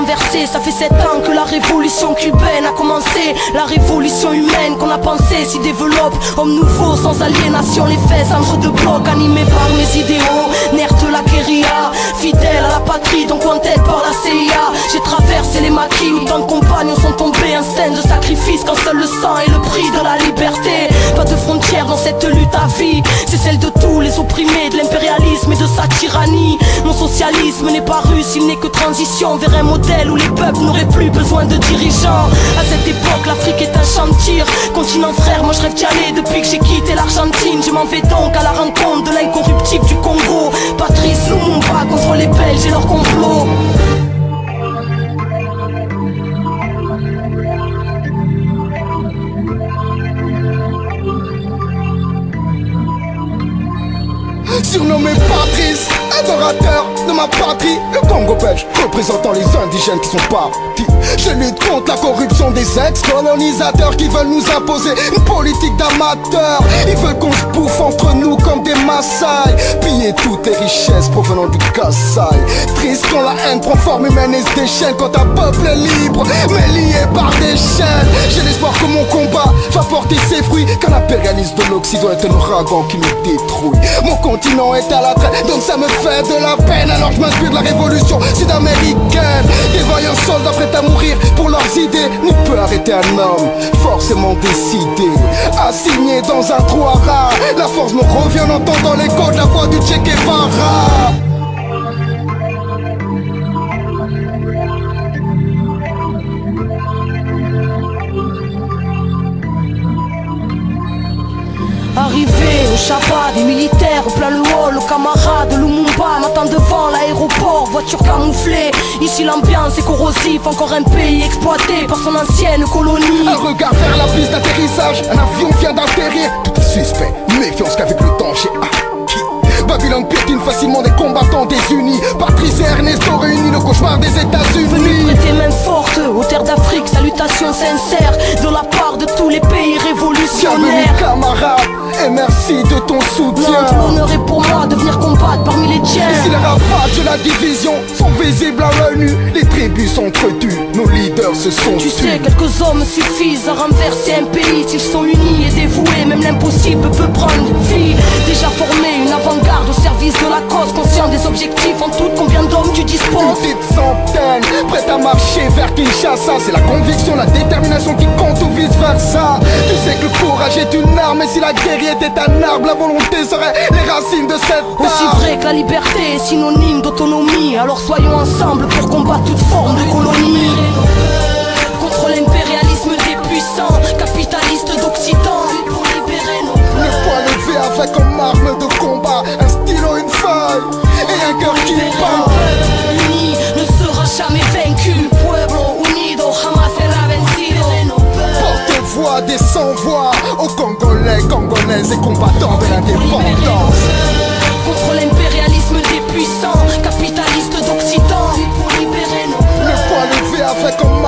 renversé. Ça fait 7 ans que la révolution cubaine a commencé. La révolution humaine qu'on a pensé s'y développe. Homme nouveau sans aliénation, les fesses entre deux blocs. Animé par mes idéaux, nerfs de la guérilla. Fidèle à la patrie, donc en tête par la CIA. J'ai traversé les maquis où tant de compagnons sont tombés. Instinct de sacrifice quand seul le sang est le prix de la liberté. Pas de frontières dans cette lutte à vie. C'est celle de tous les opprimés, de l'impérialisme et de sa tyrannie. Mon socialisme n'est pas russe, il n'est que transition vers un modèle où les peuples n'auraient plus besoin de dirigeants. À cette époque, l'Afrique est un champ de tir. Continent frère, moi je rêve d'y aller depuis que j'ai quitté l'Argentine. Je m'en vais donc à la rencontre de l'incorruptible du Congo. Patrice Lumumba contre les Belges et leur complot. Surnommé Patrice, adorateur de ma patrie, le Congo belge, représentant les indigènes qui sont partis. Je lutte contre la corruption des ex-colonisateurs qui veulent nous imposer une politique d'amateurs. Ils veulent qu'on se bouffe entre nous comme des Maasai, piller toutes les richesses provenant du Kassai. Triste quand la haine prend forme humaine et se déchaîne, quand un peuple est libre mais lié par des chaînes. J'ai l'espoir que mon combat va porter ses fruits, car l'impérialisme de l'Occident est un ouragan qui nous détruit. Mon continent est à la traîne, donc ça me fait de la peine. Alors je m'inspire de la révolution sud-américaine. Des vaillants soldats prêts à mourir pour leurs idées. N'y peut arrêter un homme forcément décidé, assigné dans un trou à rats. La force me revient en entendant l'écho de la voix du Che Guevara. Arrivé au Chapa, des militaires au plein le hall. Le camarade Lumumba m'attend devant l'aéroport, voiture camouflée. Ici l'ambiance est corrosive, encore un pays exploité par son ancienne colonie. Un regard vers la piste d'atterrissage, un avion vient d'atterrir. Tout est suspect, méfiance qu'avec le temps j'ai acquis. Babylone piétine facilement des combattants désunis. Patrice et Ernesto réunis, le cauchemar des États-Unis. Venu prêter main forte aux terres d'Afrique, salutations sincères de la part de tous les pays révolutionnaires. Bienvenue camarade, et merci de ton soutien. L'honneur est pour moi de venir combattre parmi les tiens. Et si les ravages de la division sont visibles à l'œil nu, les tribus sont entretues, nos leaders se sont Tu tués. sais, quelques hommes suffisent à renverser un pays. S'ils sont unis et dévoués, même l'impossible peut prendre vie. Déjà formé, une avant-garde au service de la cause, conscient des objectifs en tout. Combien d'hommes tu Une disposes? petite centaine, prête à marcher vers Kinshasa. C'est la conviction, la détermination qui compte ou vice versa. Tu sais que le courage est une arme, et si la guerre était un arbre, la volonté serait les racines de cette arbre. Aussi vrai que la liberté est synonyme d'autonomie, alors soyons ensemble pour combattre toute forme de colonie. Contre l'impérialisme des puissants, capitalistes d'Occident. Pour libérer nos Le poing levé avec comme arme de combat, un stylo, une feuille et un cœur qui bat. uni ne sera jamais vaincu. Pueblo unido jamás será vencido. Porte-voix des sans-voix aux Congolais, Congolaises et combattants de l'indépendance. Contre l'impérialisme des puissants, capitalistes d'Occident. Pour libérer nos Le poing levé avec comme